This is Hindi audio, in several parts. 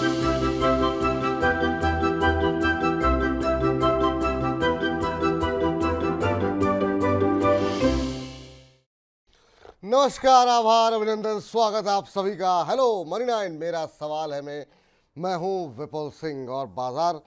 नमस्कार, आभार, अभिनंदन, स्वागत आप सभी का। हेलो मनी 9, मेरा सवाल है मैं हूं विपुल सिंह। और बाजार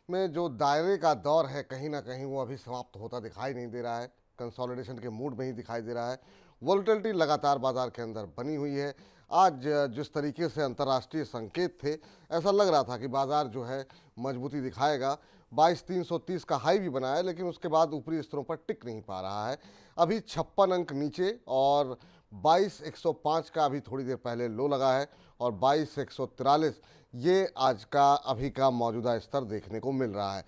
में जो दायरे का दौर है कहीं ना कहीं वो अभी समाप्त होता दिखाई नहीं दे रहा है। कंसोलिडेशन के मूड में ही दिखाई दे रहा है। वोलेटिलिटी लगातार बाजार के अंदर बनी हुई है। आज जिस तरीके से अंतर्राष्ट्रीय संकेत थे, ऐसा लग रहा था कि बाजार जो है मजबूती दिखाएगा। 22,330 का हाई भी बनाया, लेकिन उसके बाद ऊपरी स्तरों पर टिक नहीं पा रहा है। अभी 56 अंक नीचे और 22,105 का अभी थोड़ी देर पहले लो लगा है और 22,143 ये आज का अभी का मौजूदा स्तर देखने को मिल रहा है।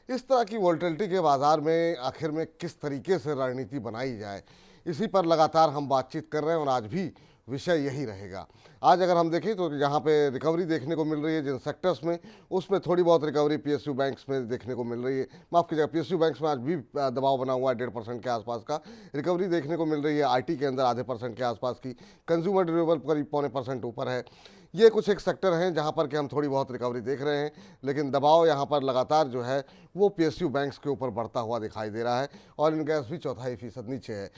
इस तरह की वोलेटिलिटी के बाजार में आखिर में किस तरीके से रणनीति बनाई जाए, इसी पर लगातार हम बातचीत कर रहे हैं और आज भी विषय यही रहेगा। आज अगर हम देखें तो यहाँ पे रिकवरी देखने को मिल रही है जिन सेक्टर्स में, उसमें थोड़ी बहुत रिकवरी पीएसयू बैंक्स में देखने को मिल रही है। माफ़ कीजिएगा, पीएसयू बैंक्स में आज भी दबाव बना हुआ है 1.5% के आसपास का। रिकवरी देखने को मिल रही है आईटी के अंदर आधे % के आसपास की। कंज्यूमर ड्यूरेबल करीब 0.25% ऊपर है। ये कुछ एक सेक्टर हैं जहाँ पर कि हम थोड़ी बहुत रिकवरी देख रहे हैं, लेकिन दबाव यहाँ पर लगातार जो है वो पीएसयू बैंक्स के ऊपर बढ़ता हुआ दिखाई दे रहा है। ऑयल एंड गैस भी 0.25% नीचे है।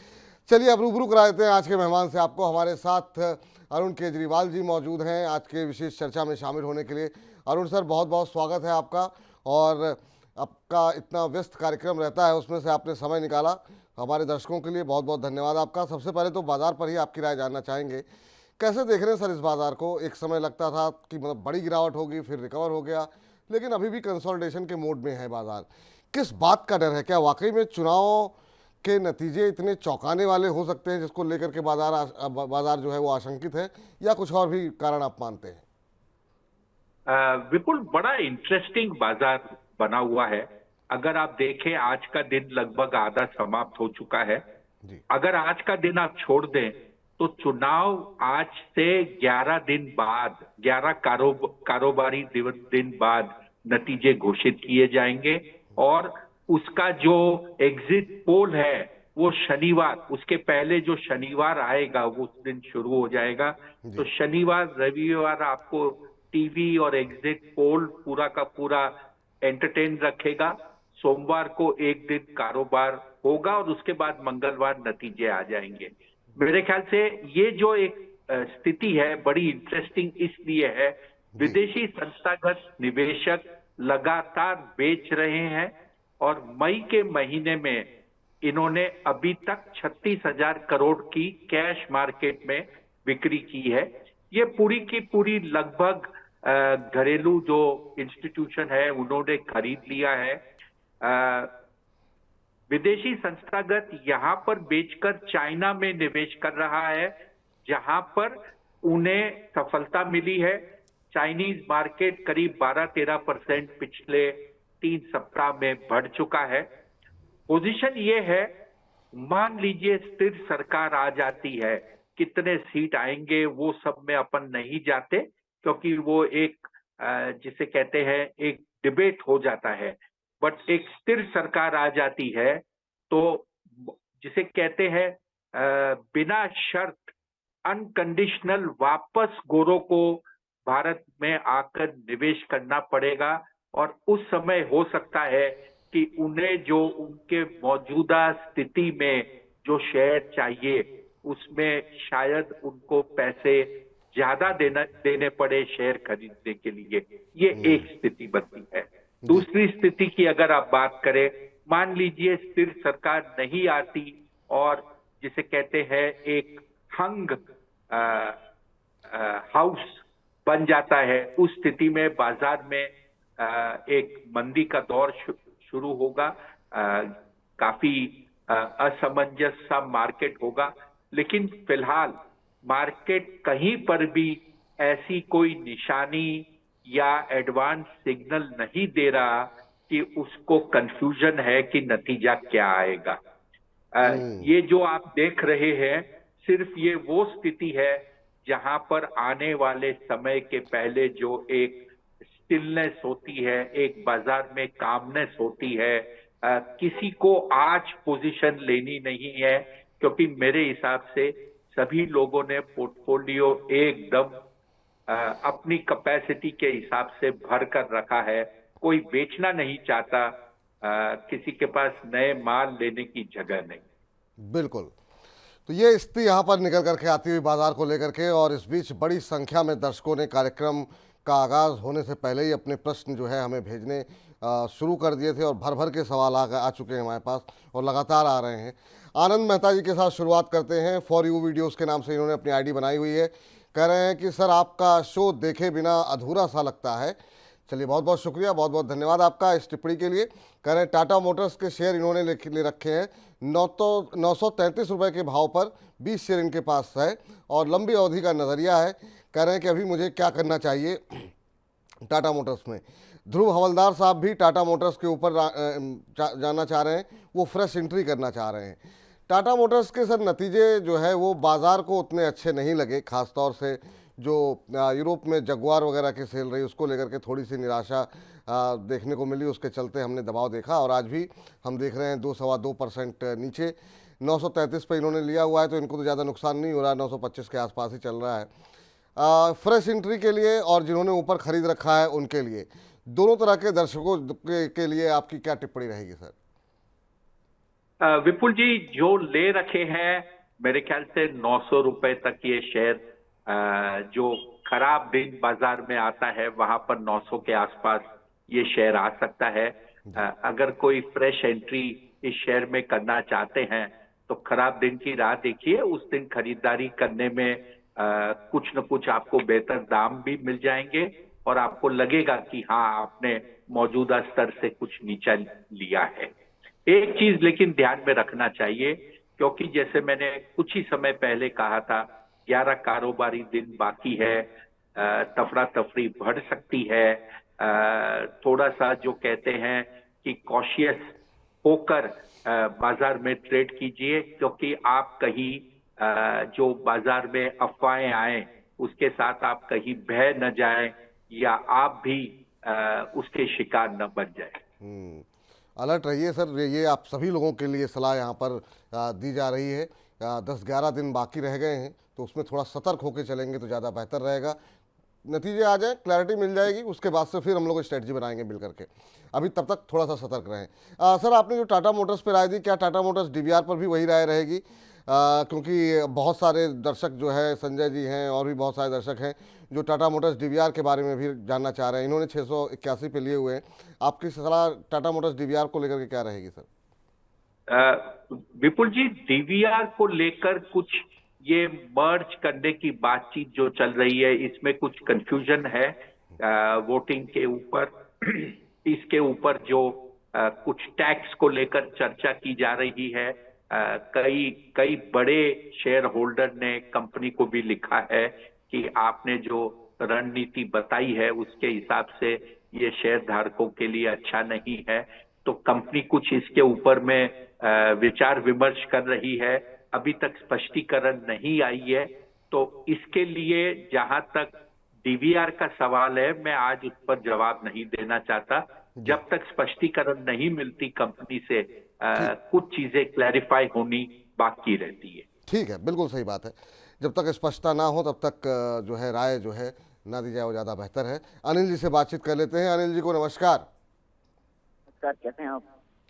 चलिए अब रूबरू करा देते हैं आज के मेहमान से आपको। हमारे साथ अरुण केजरीवाल जी मौजूद हैं आज के विशेष चर्चा में शामिल होने के लिए। अरुण सर, बहुत बहुत स्वागत है आपका। और आपका इतना व्यस्त कार्यक्रम रहता है, उसमें से आपने समय निकाला हमारे दर्शकों के लिए, बहुत बहुत धन्यवाद आपका। सबसे पहले तो बाजार पर ही आपकी राय जानना चाहेंगे, कैसे देख रहे हैं सर इस बाजार को? एक समय लगता था कि मतलब बड़ी गिरावट होगी, फिर रिकवर हो गया, लेकिन अभी भी कंसोलिडेशन के मोड में है बाजार। किस बात का डर है? क्या वाकई में चुनाव के नतीजे इतने चौंकाने वाले हो सकते हैं जिसको लेकर के बाजार जो है वो आशंकित है, या कुछ और भी कारण आप मानते हैं? विपुल, बड़ा इंटरेस्टिंग बाजार बना हुआ है। अगर आप देखें, आज का दिन लगभग आधा समाप्त हो चुका है। जी। अगर आज का दिन आप छोड़ दें तो चुनाव आज से 11 दिन बाद, 11 कारोबारी दिन बाद नतीजे घोषित किए जाएंगे। और उसका जो एग्जिट पोल है वो शनिवार, उसके पहले जो शनिवार आएगा वो उस दिन शुरू हो जाएगा। तो शनिवार रविवार आपको टीवी और एग्जिट पोल पूरा का पूरा एंटरटेन रखेगा। सोमवार को एक दिन कारोबार होगा और उसके बाद मंगलवार नतीजे आ जाएंगे। मेरे ख्याल से ये जो एक स्थिति है बड़ी इंटरेस्टिंग इसलिए है, विदेशी संस्थागत निवेशक लगातार बेच रहे हैं और मई के महीने में इन्होंने अभी तक 36,000 करोड़ की कैश मार्केट में बिक्री की है। ये पूरी की पूरी लगभग घरेलू जो इंस्टीट्यूशन है उन्होंने खरीद लिया है। विदेशी संस्थागत यहाँ पर बेचकर चाइना में निवेश कर रहा है, जहां पर उन्हें सफलता मिली है। चाइनीज मार्केट करीब 12-13% पिछले 3 सप्ताह में बढ़ चुका है। पोजीशन ये है, मान लीजिए स्थिर सरकार आ जाती है, कितने सीट आएंगे वो सब में अपन नहीं जाते, क्योंकि वो एक जिसे कहते हैं एक डिबेट हो जाता है। बट एक स्थिर सरकार आ जाती है तो जिसे कहते हैं बिना शर्त अनकंडीशनल वापस गोरों को भारत में आकर निवेश करना पड़ेगा। और उस समय हो सकता है कि उन्हें जो उनके मौजूदा स्थिति में जो शेयर चाहिए उसमें शायद उनको पैसे ज्यादा देने पड़े शेयर खरीदने के लिए। ये एक स्थिति बनती है। दूसरी स्थिति की अगर आप बात करें, मान लीजिए स्थिर सरकार नहीं आती और जिसे कहते हैं एक हंग हाउस बन जाता है, उस स्थिति में बाजार में एक मंदी का दौर शुरू होगा। काफी असमंजस सा मार्केट होगा। लेकिन फिलहाल मार्केट कहीं पर भी ऐसी कोई निशानी या एडवांस सिग्नल नहीं दे रहा कि उसको कंफ्यूजन है कि नतीजा क्या आएगा। ये जो आप देख रहे हैं सिर्फ ये वो स्थिति है जहां पर आने वाले समय के पहले जो एक स्टिलनेस होती है, एक बाजार में कामनेस होती है। किसी को आज पोजीशन लेनी नहीं है, क्योंकि मेरे हिसाब से सभी लोगों ने पोर्टफोलियो एकदम अपनी कैपेसिटी के हिसाब से भर कर रखा है। कोई बेचना नहीं चाहता, किसी के पास नए माल लेने की जगह नहीं। बिल्कुल। तो ये स्थिति यहाँ पर निकल करके आती हुई बाजार को लेकर के, और इस बीच बड़ी संख्या में दर्शकों ने कार्यक्रम का आगाज़ होने से पहले ही अपने प्रश्न जो है हमें भेजने शुरू कर दिए थे, और भर भर के सवाल आ चुके हैं हमारे पास और लगातार आ रहे हैं। आनंद मेहता जी के साथ शुरुआत करते हैं। फॉर यू वीडियोस के नाम से इन्होंने अपनी आईडी बनाई हुई है। कह रहे हैं कि सर आपका शो देखे बिना अधूरा सा लगता है। चलिए, बहुत बहुत शुक्रिया, बहुत बहुत धन्यवाद आपका इस टिप्पणी के लिए। कह रहे हैं टाटा मोटर्स के शेयर इन्होंने ले रखे हैं 933 रुपये के भाव पर, 20 शेयर इनके पास है और लंबी अवधि का नज़रिया है। कह रहे हैं कि अभी मुझे क्या करना चाहिए टाटा मोटर्स में। ध्रुव हवलदार साहब भी टाटा मोटर्स के ऊपर जानना चाह रहे हैं, वो फ्रेश एंट्री करना चाह रहे हैं। टाटा मोटर्स के सर नतीजे जो है वो बाज़ार को उतने अच्छे नहीं लगे, ख़ास तौर से जो यूरोप में जगुआर वगैरह की सेल रही उसको लेकर के थोड़ी सी निराशा देखने को मिली। उसके चलते हमने दबाव देखा और आज भी हम देख रहे हैं 2-2.25% नीचे 933 पे इन्होंने लिया हुआ है, तो इनको तो ज़्यादा नुकसान नहीं हो रहा, 925 के आसपास ही चल रहा है। फ्रेश एंट्री के लिए और जिन्होंने ऊपर खरीद रखा है उनके लिए, दोनों तरह के दर्शकों के लिए आपकी क्या टिप्पणी रहेगी सर? विपुल जी, जो ले रखे हैं मेरे ख्याल से 900 रुपए तक ये शेयर, जो खराब दिन बाजार में आता है वहां पर 900 के आसपास ये शेयर आ सकता है। अगर कोई फ्रेश एंट्री इस शेयर में करना चाहते हैं तो खराब दिन की राह देखिए, उस दिन खरीदारी करने में कुछ न कुछ आपको बेहतर दाम भी मिल जाएंगे और आपको लगेगा कि हाँ, आपने मौजूदा स्तर से कुछ नीचा लिया है। एक चीज लेकिन ध्यान में रखना चाहिए, क्योंकि जैसे मैंने कुछ ही समय पहले कहा था, 11 कारोबारी दिन बाकी है, तफड़ा तफड़ी बढ़ सकती है। थोड़ा सा जो कहते हैं कि कॉशियस होकर बाजार में ट्रेड कीजिए, क्योंकि आप कहीं जो बाजार में अफवाहें आए उसके साथ आप कहीं बह न जाएं या आप भी उसके शिकार न बन जाए। अलर्ट रहिए सर, ये आप सभी लोगों के लिए सलाह यहाँ पर दी जा रही है। 10-11 दिन बाकी रह गए हैं, तो उसमें थोड़ा सतर्क होकर चलेंगे तो ज़्यादा बेहतर रहेगा। नतीजे आ जाए, क्लैरिटी मिल जाएगी, उसके बाद से फिर हम लोग स्ट्रेटजी बनाएंगे मिल करके। अभी तब तक थोड़ा सा सतर्क रहें। सर, आपने जो टाटा मोटर्स पर राय दी, क्या टाटा मोटर्स डीवीआर पर भी वही राय रहेगी? क्योंकि बहुत सारे दर्शक जो है, संजय जी हैं और भी बहुत सारे दर्शक हैं जो टाटा मोटर्स डीवीआर के बारे में भी जानना चाह रहे हैं। इन्होंने 681 पे लिए हुए हैं। आपकी सलाह टाटा मोटर्स डीवीआर को लेकर के क्या रहेगी सर? विपुल जी, डीवीआर को लेकर कुछ ये मर्ज करने की बातचीत जो चल रही है, इसमें कुछ कंफ्यूजन है वोटिंग के ऊपर। इसके ऊपर जो कुछ टैक्स को लेकर चर्चा की जा रही है, कई बड़े शेयर होल्डर ने कंपनी को भी लिखा है कि आपने जो रणनीति बताई है उसके हिसाब से ये शेयर धारकों के लिए अच्छा नहीं है। तो कंपनी कुछ इसके ऊपर में विचार विमर्श कर रही है। अभी तक स्पष्टीकरण नहीं आई है, तो इसके लिए जहां तक डीवीआर का सवाल है, मैं आज उस पर जवाब नहीं देना चाहता। जब तक स्पष्टीकरण नहीं मिलती कंपनी से, कुछ चीजें क्लैरिफाई होनी बाकी रहती है। ठीक है, बिल्कुल सही बात है। जब तक स्पष्टता ना हो तब तक जो है राय जो है ना दी जाए, वो ज़्यादा बेहतर है। अनिल जी से बातचीत कर लेते हैं। अनिल जी को नमस्कार। नमस्कार, कैसे हैं आप?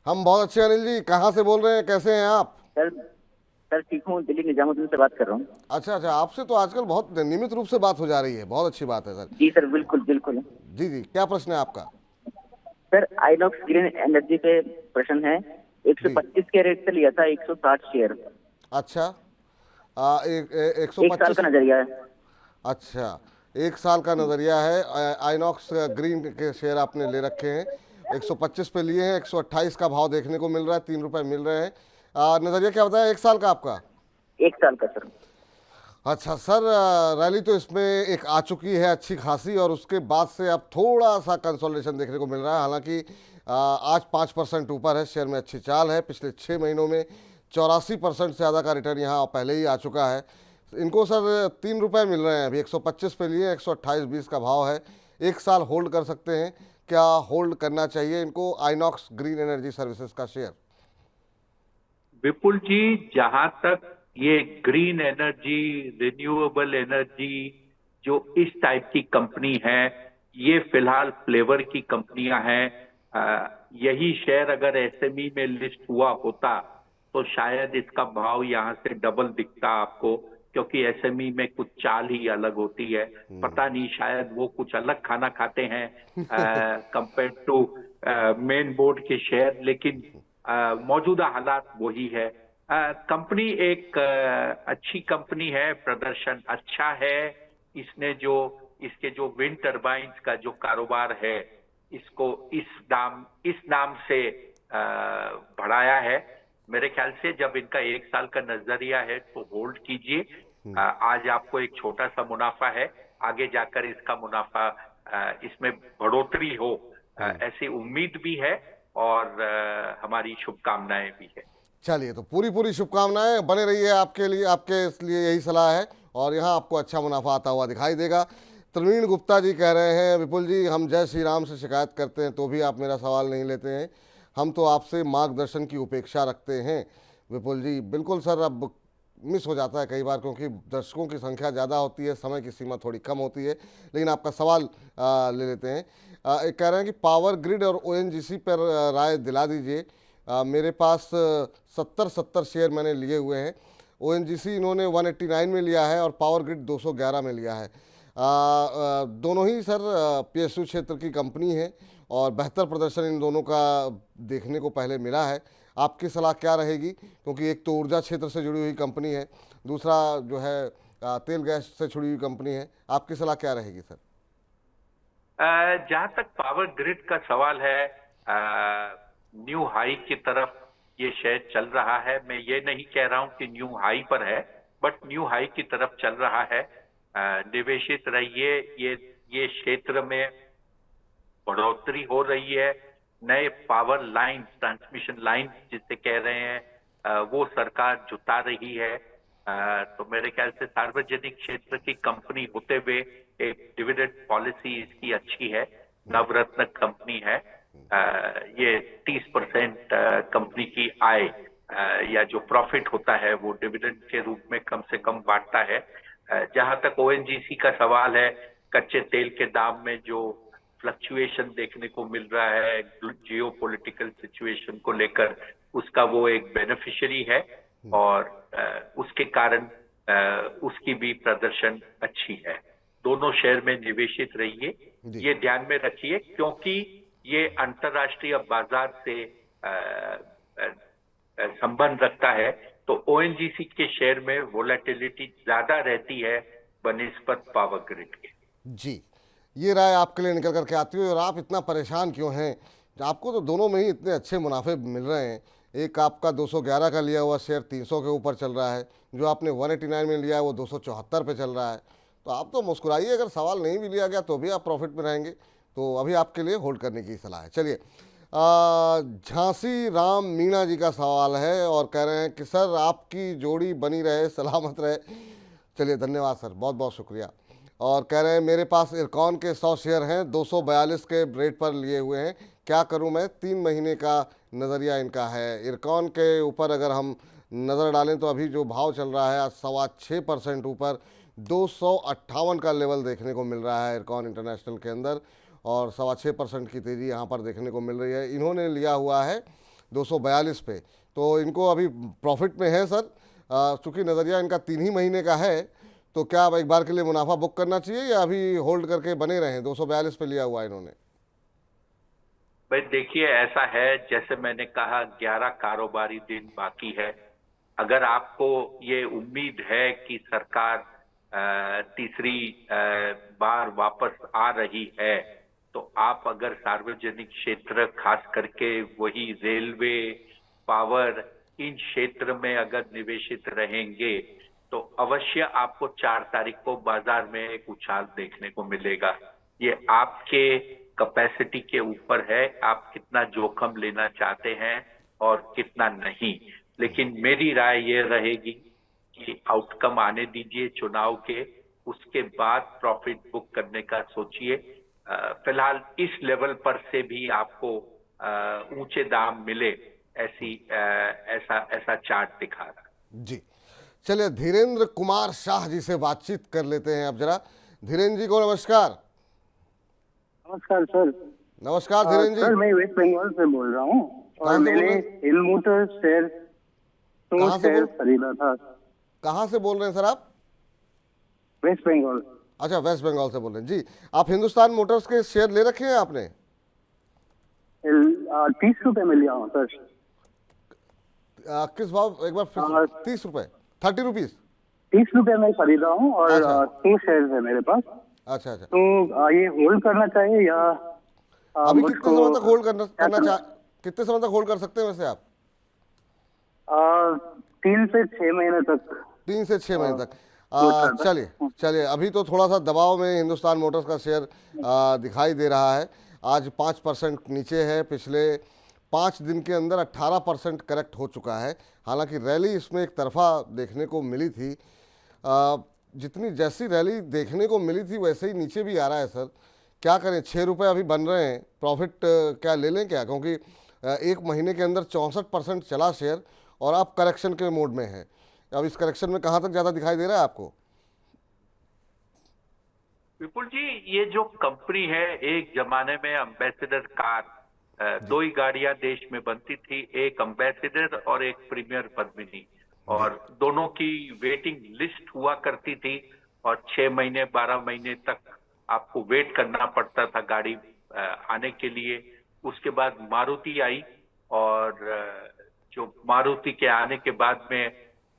हम बहुत अच्छे। अनिल जी, कहाँ से बोल रहे हैं, कैसे हैं आप? सर ठीक हूँ, दिल्ली निजामुद्दीन से बात कर रहा हूँ। अच्छा, आपसे तो आजकल बहुत नियमित रूप से बात हो जा रही है, बहुत अच्छी बात है सर। जी सर, बिल्कुल बिल्कुल। जी, क्या प्रश्न है आपका? सर, आइनॉक्स ग्रीन एनर्जी पे प्रश्न है। 125 के रेट से लिया था 160 शेयर। अच्छा, 1 साल का नजरिया है। अच्छा, 1 साल का नजरिया है। आइनॉक्स ग्रीन के शेयर आपने ले रखे हैं, 125 पे लिए हैं, 128 का भाव देखने को मिल रहा है, 3 रुपए मिल रहे हैं। नजरिया क्या बताया 1 साल का आपका? 1 साल का सर। अच्छा सर, रैली तो इसमें एक आ चुकी है अच्छी खासी, और उसके बाद से अब थोड़ा सा कंसोलिडेशन देखने को मिल रहा है। हालांकि आज 5% ऊपर है, शेयर में अच्छी चाल है। पिछले 6 महीनों में 84% से ज़्यादा का रिटर्न यहाँ पहले ही आ चुका है। इनको सर 3 रुपये मिल रहे हैं अभी, 125 पे लिए, 128.20 का भाव है। 1 साल होल्ड कर सकते हैं, क्या होल्ड करना चाहिए इनको आइनॉक्स ग्रीन एनर्जी सर्विसेज का शेयर? विपुल जी, जहां तक ये ग्रीन एनर्जी, रिन्यूएबल एनर्जी जो इस टाइप की कंपनी है, ये फिलहाल फ्लेवर की कंपनियां हैं। यही शेयर अगर एसएमई में लिस्ट हुआ होता तो शायद इसका भाव यहाँ से डबल दिखता आपको, क्योंकि एसएमई में कुछ चाल ही अलग होती है। पता नहीं, शायद वो कुछ अलग खाना खाते हैं कंपेयर टू मेन बोर्ड के शेयर, लेकिन मौजूदा हालात वही है। कंपनी एक अच्छी कंपनी है, प्रदर्शन अच्छा है। इसके जो विंड टरबाइन्स का जो कारोबार है, इसको इस नाम से बढ़ाया है। मेरे ख्याल से जब इनका 1 साल का नजरिया है तो होल्ड कीजिए। आज आपको एक छोटा सा मुनाफा है, आगे जाकर इसका मुनाफा इसमें बढ़ोतरी हो ऐसी उम्मीद भी है, और हमारी शुभकामनाएं भी है। चलिए, तो पूरी पूरी शुभकामनाएं, बने रहिए। आपके लिए, आपके इसलिए यही सलाह है, और यहाँ आपको अच्छा मुनाफा आता हुआ दिखाई देगा। प्रवीण गुप्ता जी कह रहे हैं, विपुल जी हम जय श्री राम से शिकायत करते हैं तो भी आप मेरा सवाल नहीं लेते हैं, हम तो आपसे मार्गदर्शन की उपेक्षा रखते हैं। विपुल जी बिल्कुल सर, अब मिस हो जाता है कई बार, क्योंकि दर्शकों की संख्या ज़्यादा होती है, समय की सीमा थोड़ी कम होती है, लेकिन आपका सवाल ले लेते हैं। एक कह रहे हैं कि पावर ग्रिड और ओएनजीसी पर राय दिला दीजिए। मेरे पास 70 शेयर मैंने लिए हुए हैं। ओएनजीसी इन्होंने 189 में लिया है और पावर ग्रिड 211 में लिया है। दोनों ही सर पीएसयू क्षेत्र की कंपनी है और बेहतर प्रदर्शन इन दोनों का देखने को पहले मिला है। आपकी सलाह क्या रहेगी, क्योंकि एक तो ऊर्जा क्षेत्र से जुड़ी हुई कंपनी है, दूसरा जो है तेल गैस से जुड़ी हुई कंपनी है। आपकी सलाह क्या रहेगी सर? जहां तक पावर ग्रिड का सवाल है, न्यू हाई की तरफ ये शेयर चल रहा है। मैं ये नहीं कह रहा हूं कि न्यू हाई पर है, बट न्यू हाई की तरफ चल रहा है। निवेशित रहिए। ये क्षेत्र में बढ़ोतरी हो रही है। नए पावर लाइन, ट्रांसमिशन लाइन जिसे कह रहे हैं, वो सरकार जुटा रही है। तो मेरे ख्याल से सार्वजनिक क्षेत्र की कंपनी होते हुए एक डिविडेंड पॉलिसी इसकी अच्छी है। नवरत्न कंपनी है। ये 30% कंपनी की आय या जो प्रॉफिट होता है वो डिविडेंड के रूप में कम से कम बांटता है। जहां तक ओएनजीसी का सवाल है, कच्चे तेल के दाम में जो फ्लक्चुएशन देखने को मिल रहा है जियो पॉलिटिकल सिचुएशन को लेकर, उसका वो एक बेनिफिशियरी है, और उसके कारण उसकी भी प्रदर्शन अच्छी है। दोनों शेयर में निवेशित रहिए, ये ध्यान में रखिए, क्योंकि ये अंतरराष्ट्रीय बाजार से संबंध रखता है। तो ओएनजीसी के शेयर में वोलेटिलिटी ज्यादा रहती है बनिस्बत पावर ग्रिड के। जी, ये राय आपके लिए निकल करके आती है। और आप इतना परेशान क्यों हैं? आपको तो दोनों में ही इतने अच्छे मुनाफे मिल रहे हैं। एक आपका 211 का लिया हुआ शेयर 300 के ऊपर चल रहा है, जो आपने 189 में लिया है वो 274 पे चल रहा है। तो आप तो मुस्कुराइए, अगर सवाल नहीं भी लिया गया तो भी आप प्रॉफिट में रहेंगे। तो अभी आपके लिए होल्ड करने की सलाह है। चलिए, झांसी राम मीणा जी का सवाल है और कह रहे हैं कि सर आपकी जोड़ी बनी रहे, सलामत रहे। चलिए, धन्यवाद सर, बहुत बहुत शुक्रिया। और कह रहे हैं मेरे पास इरकॉन के 100 शेयर हैं, 242 के रेट पर लिए हुए हैं, क्या करूं मैं? 3 महीने का नज़रिया इनका है। इरकॉन के ऊपर अगर हम नज़र डालें तो अभी जो भाव चल रहा है, आज 6.25% ऊपर 258 का लेवल देखने को मिल रहा है इरकॉन इंटरनेशनल के अंदर, और 6.25% की तेज़ी यहाँ पर देखने को मिल रही है। इन्होंने लिया हुआ है 242 पे, तो इनको अभी प्रॉफिट में है सर। चूँकि नज़रिया इनका 3 ही महीने का है, तो क्या अब एक बार के लिए मुनाफा बुक करना चाहिए या अभी होल्ड करके बने रहें? 242 पे लिया हुआ है इन्होंने। भाई देखिए, ऐसा है जैसे मैंने कहा, 11 कारोबारी दिन बाकी है। अगर आपको ये उम्मीद है कि सरकार तीसरी बार वापस आ रही है, तो आप अगर सार्वजनिक क्षेत्र, खास करके वही रेलवे, पावर, इन क्षेत्र में अगर निवेशित रहेंगे तो अवश्य आपको 4 तारीख को बाजार में एक उछाल देखने को मिलेगा। ये आपके कैपेसिटी के ऊपर है, आप कितना जोखिम लेना चाहते हैं और कितना नहीं। लेकिन मेरी राय ये रहेगी कि आउटकम आने दीजिए चुनाव के, उसके बाद प्रॉफिट बुक करने का सोचिए। फिलहाल इस लेवल पर से भी आपको ऊंचे दाम मिले, ऐसा चार्ट दिखा रहा। जी, चलिए धीरेन्द्र कुमार शाह जी से बातचीत कर लेते हैं अब जरा। धीरेन्द्र जी को नमस्कार। नमस्कार सर। नमस्कार धीरेन्द्र जी। सर मैं वेस्ट बंगाल से बोल रहा हूँ और कहाँ से बोल मैंने रहे हैं? हिल मोटर शेयर कहाँ से शेयर बोल खरीदा था। कहाँ से बोल रहे हैं सर आप? वेस्ट बंगाल। अच्छा, वेस्ट बंगाल से बोल रहे हैं जी। आप हिंदुस्तान मोटर्स के शेयर ले रखे हैं आपने? 30 रुपए में लिया हूँ सर। किस भाव, एक बार फिर हाँ। 30 रुपए, 30 रुपीज। 30 रुपए में खरीदा हूँ और अच्छा। 2 शेयर है मेरे पास। अच्छा अच्छा। तो ये होल्ड करना चाहिए या अभी कितने मुझको समय तक होल्ड क्या करना? कितने समय तक होल्ड कर सकते हैं वैसे आप? 3 से 6 महीने तक। 3 से 6 महीने तक। सोचा था। चलिए चलिए, अभी तो थोड़ा सा दबाव में हिंदुस्तान मोटर्स का शेयर दिखाई दे रहा है। आज 5% नीचे है। पिछले 5 दिन के अंदर 18% करेक्ट हो चुका है। हालांकि रैली इसमें एक तरफा देखने को मिली थी। जितनी जैसी रैली देखने को मिली थी वैसे ही नीचे भी आ रहा है सर। क्या करें, 6 रुपये अभी बन रहे हैं। प्रॉफिट क्या ले लें क्या? क्योंकि एक महीने के अंदर 64% चला शेयर और अब करेक्शन के मोड में है। अब इस करेक्शन में कहाँ तक ज़्यादा दिखाई दे रहा है आपको? विपुल जी, ये जो कंपनी है, एक जमाने में एम्बेसडर कार, दो ही गाड़ियां देश में बनती थी, एक एम्बेसडर और एक प्रीमियर पद्मिनी, और दोनों की वेटिंग लिस्ट हुआ करती थी और 6 महीने 12 महीने तक आपको वेट करना पड़ता था गाड़ी आने के लिए। उसके बाद मारुति आई और जो मारुति के आने के बाद में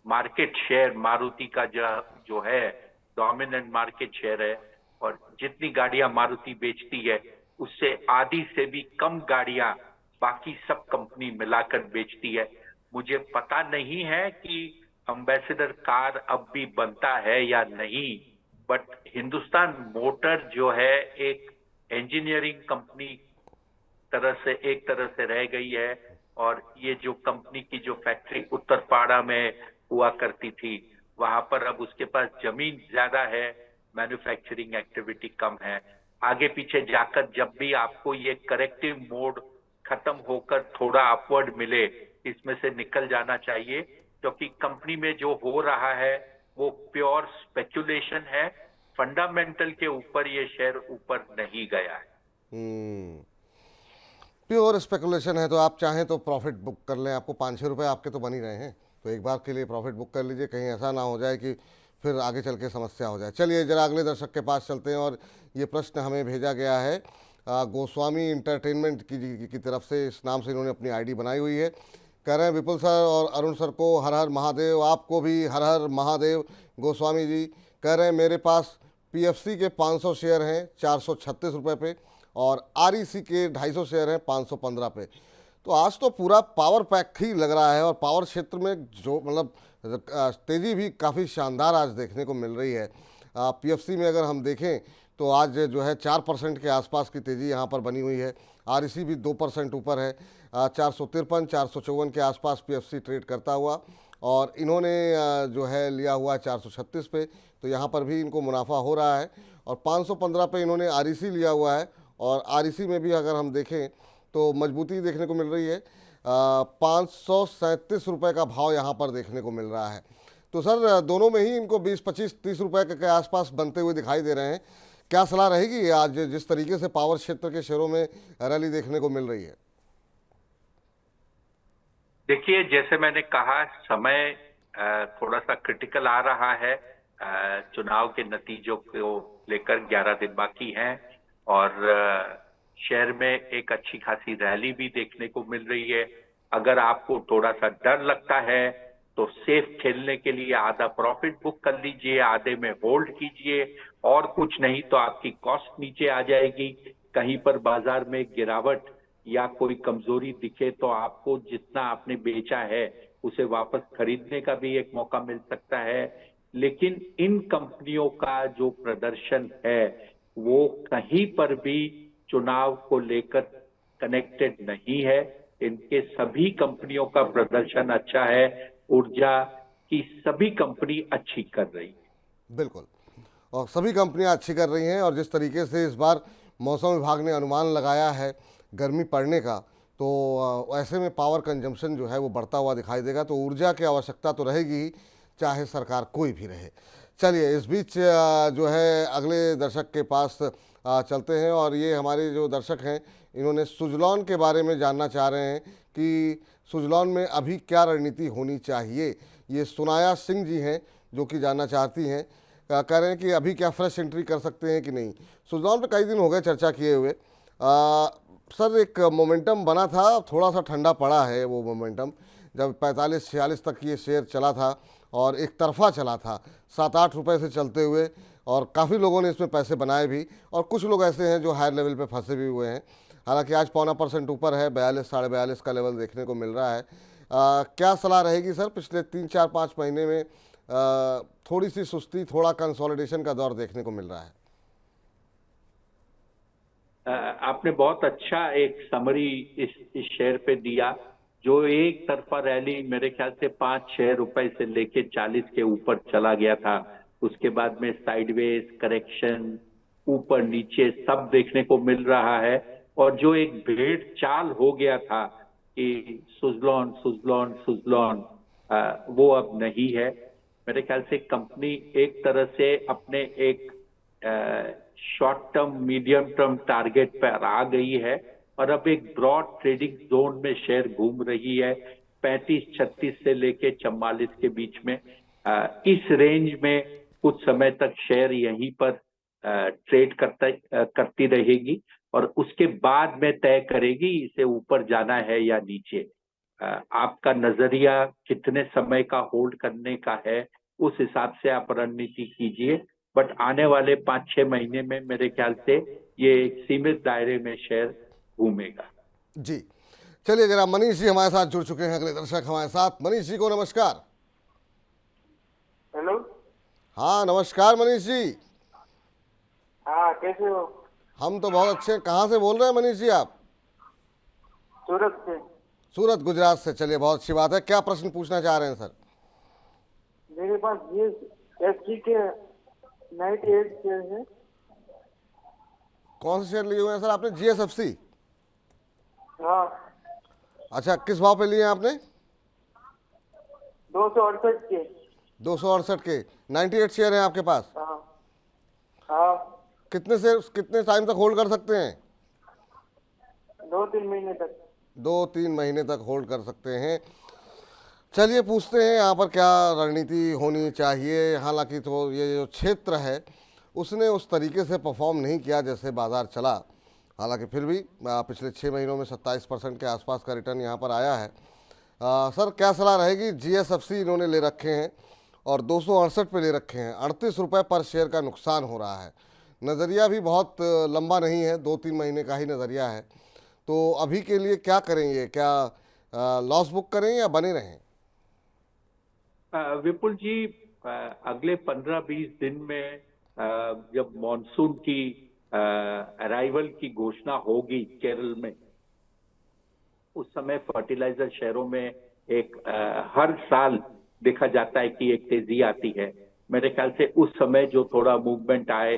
मार्केट शेयर मारुति का जो है डोमिनेंट मार्केट शेयर है, और जितनी गाड़ियां मारुति बेचती है उससे आधी से भी कम गाड़ियां बाकी सब कंपनी मिलाकर बेचती है। मुझे पता नहीं है कि एम्बेसडर कार अब भी बनता है या नहीं, बट हिंदुस्तान मोटर जो है एक इंजीनियरिंग कंपनी एक तरह से रह गई है। और ये जो कंपनी की जो फैक्ट्री उत्तरपाड़ा में हुआ करती थी, वहां पर अब उसके पास जमीन ज्यादा है, मैन्युफैक्चरिंग एक्टिविटी कम है। आगे पीछे जाकर जब भी आपको ये करेक्टिव मोड खत्म होकर थोड़ा अपवर्ड मिले, इसमें से निकल जाना चाहिए, क्योंकि कंपनी में जो हो रहा है वो प्योर स्पेकुलेशन है। फंडामेंटल के ऊपर ये शेयर ऊपर नहीं गया है। प्योर स्पेकुलेशन है। तो आप चाहें तो प्रॉफिट बुक कर लें। आपको 5-6 रुपये आपके तो बन ही रहे हैं, तो एक बार के लिए प्रॉफिट बुक कर लीजिए। कहीं ऐसा ना हो जाए कि फिर आगे चल के समस्या हो जाए। चलिए जरा अगले दर्शक के पास चलते हैं। और ये प्रश्न हमें भेजा गया है गोस्वामी इंटरटेनमेंट की तरफ से। इस नाम से इन्होंने अपनी आईडी बनाई हुई है। कह रहे हैं विपुल सर और अरुण सर को हर हर महादेव। आपको भी हर हर महादेव। गोस्वामी जी कह रहे हैं मेरे पास पीएफसी के 500 शेयर हैं 436 रुपये पे, और आरईसी के 250 शेयर हैं 515 पे। तो आज तो पूरा पावर पैक ही लग रहा है। और पावर क्षेत्र में जो मतलब तेज़ी भी काफ़ी शानदार आज देखने को मिल रही है। पीएफसी में अगर हम देखें तो आज जो है 4% के आसपास की तेज़ी यहाँ पर बनी हुई है। आरईसी भी 2% ऊपर है। 453 454 के आसपास पीएफसी ट्रेड करता हुआ, और इन्होंने जो है लिया हुआ है 436 पे, तो यहाँ पर भी इनको मुनाफा हो रहा है। और 515 पे इन्होंने आरईसी लिया हुआ है, और आरईसी में भी अगर हम देखें तो मजबूती देखने को मिल रही है। 537 रुपये का भाव यहाँ पर देखने को मिल रहा है। तो सर दोनों में ही इनको 20, 25, 30 रुपये के आसपास बनते हुए दिखाई दे रहे हैं। क्या सलाह रहेगी आज जिस तरीके से पावर क्षेत्र के शेयरों में रैली देखने को मिल रही है? देखिए, जैसे मैंने कहा, समय थोड़ा सा क्रिटिकल आ रहा है। चुनाव के नतीजों को लेकर 11 दिन बाकी हैं, और शहर में एक अच्छी खासी रैली भी देखने को मिल रही है। अगर आपको थोड़ा सा डर लगता है तो सेफ खेलने के लिए आधा प्रॉफिट बुक कर लीजिए, आधे में होल्ड कीजिए, और कुछ नहीं तो आपकी कॉस्ट नीचे आ जाएगी। कहीं पर बाजार में गिरावट या कोई कमजोरी दिखे तो आपको जितना आपने बेचा है उसे वापस खरीदने का भी एक मौका मिल सकता है। लेकिन इन कंपनियों का जो प्रदर्शन है वो कहीं पर भी चुनाव को लेकर कनेक्टेड नहीं है। इनके सभी कंपनियों का प्रदर्शन अच्छा है। ऊर्जा की सभी कंपनी अच्छी कर रही है। बिल्कुल, और सभी कंपनियां अच्छी कर रही हैं। और जिस तरीके से इस बार मौसम विभाग ने अनुमान लगाया है गर्मी पड़ने का, तो ऐसे में पावर कंजम्पशन जो है वो बढ़ता हुआ दिखाई देगा। तो ऊर्जा की आवश्यकता तो रहेगी ही, चाहे सरकार कोई भी रहे। चलिए इस बीच जो है अगले दर्शक के पास चलते हैं, और ये हमारे जो दर्शक हैं इन्होंने सुजलॉन के बारे में जानना चाह रहे हैं कि सुजलॉन में अभी क्या रणनीति होनी चाहिए। ये सुनाया सिंह जी हैं जो कि जानना चाहती हैं, कह रहे हैं कि अभी क्या फ्रेश एंट्री कर सकते हैं कि नहीं। सुजलॉन पे कई दिन हो गए चर्चा किए हुए। सर एक मोमेंटम बना था, थोड़ा सा ठंडा पड़ा है वो मोमेंटम, जब 45-46 तक ये शेयर चला था और एक तरफा चला था 7-8 रुपये से चलते हुए, और काफ़ी लोगों ने इसमें पैसे बनाए भी, और कुछ लोग ऐसे हैं जो हायर लेवल पे फंसे भी हुए हैं। हालांकि आज 0.25% ऊपर है, 42-42.5 का लेवल देखने को मिल रहा है। क्या सलाह रहेगी सर? पिछले 3-4-5 महीने में थोड़ी सी सुस्ती, थोड़ा कंसोलिडेशन का दौर देखने को मिल रहा है। आपने बहुत अच्छा एक समरी इस शेयर पे दिया, जो एक तरफा रैली मेरे ख्याल से 5-6 रुपए से लेके 40 के ऊपर चला गया था। उसके बाद में साइडवेज करेक्शन, ऊपर नीचे सब देखने को मिल रहा है, और जो एक भेड़ चाल हो गया था कि सुजलॉन सुजलॉन सुजलॉन, वो अब नहीं है। मेरे ख्याल से कंपनी एक तरह से अपने एक short term medium term target पर आ गई है, और अब एक ब्रॉड ट्रेडिंग जोन में शेयर घूम रही है, 35-36 से लेके 44 के बीच में। इस रेंज में कुछ समय तक शेयर यहीं पर ट्रेड करती रहेगी, और उसके बाद में तय करेगी इसे ऊपर जाना है या नीचे। आपका नजरिया कितने समय का होल्ड करने का है, उस हिसाब से आप रणनीति कीजिए, बट आने वाले 5-6 महीने में मेरे ख्याल से ये एक सीमित दायरे में शेयर घूमेगा। जी चलिए, जरा मनीष जी हमारे साथ जुड़ चुके हैं, अगले दर्शक हमारे साथ। मनीष जी को नमस्कार। हेलो। हाँ नमस्कार मनीष जी। हाँ, कैसे हो? हम तो बहुत अच्छे हैं। कहाँ से बोल रहे हैं मनीष जी आप? सूरत से। सूरत गुजरात से। चलिए बहुत अच्छी बात है। क्या प्रश्न पूछना चाह रहे हैं सर? मेरे पास ये एसजी के 98 शेयर है। कौन से शेयर लिए हुए हैं सर आपने? जीएसएफसी? हाँ। अच्छा, किस भाव पे लिए हैं आपने? 268 के। 268 के 98 शेयर हैं आपके पास? हाँ हाँ। कितने टाइम तक होल्ड कर सकते हैं? 2-3 महीने तक। 2-3 महीने तक होल्ड कर सकते हैं। चलिए पूछते हैं यहाँ पर क्या रणनीति होनी चाहिए। हालांकि तो ये जो क्षेत्र है उसने उस तरीके से परफॉर्म नहीं किया जैसे बाज़ार चला, हालांकि फिर भी पिछले 6 महीनों में 27% के आसपास का रिटर्न यहाँ पर आया है। सर क्या सलाह रहेगी? जीएसएफसी इन्होंने ले रखे हैं और 268 पे ले रखे हैं, 38 रुपये पर शेयर का नुकसान हो रहा है। नज़रिया भी बहुत लंबा नहीं है, 2-3 महीने का ही नज़रिया है। तो अभी के लिए क्या करेंगे? क्या लॉस बुक करें या बने रहें? विपुल जी, अगले 15-20 दिन में जब मॉनसून की अराइवल की घोषणा होगी केरल में, उस समय फर्टिलाइजर शेयरों में एक हर साल देखा जाता है कि एक तेजी आती है। मेरे ख्याल से उस समय जो थोड़ा मूवमेंट आए,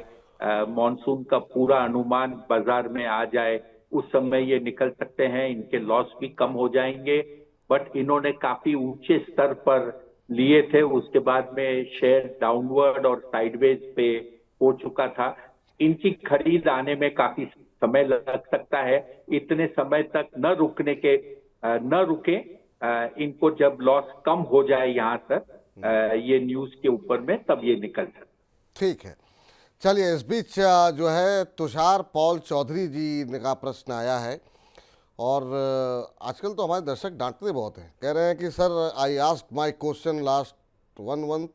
मॉनसून का पूरा अनुमान बाजार में आ जाए, उस समय ये निकल सकते हैं, इनके लॉस भी कम हो जाएंगे। बट इन्होंने काफी ऊंचे स्तर पर लिए थे, उसके बाद में शेयर डाउनवर्ड और साइडवेज पे हो चुका था। इनकी खरीद आने में काफी समय लग सकता है। इतने समय तक न रुके, इनको जब लॉस कम हो जाए यहाँ तक ये न्यूज के ऊपर में, तब ये निकल सकता। ठीक है। चलिए इस बीच जो है तुषार पॉल चौधरी जी का प्रश्न आया है, और आजकल तो हमारे दर्शक डांटते बहुत हैं, कह रहे हैं कि sir I asked my question last 1 month,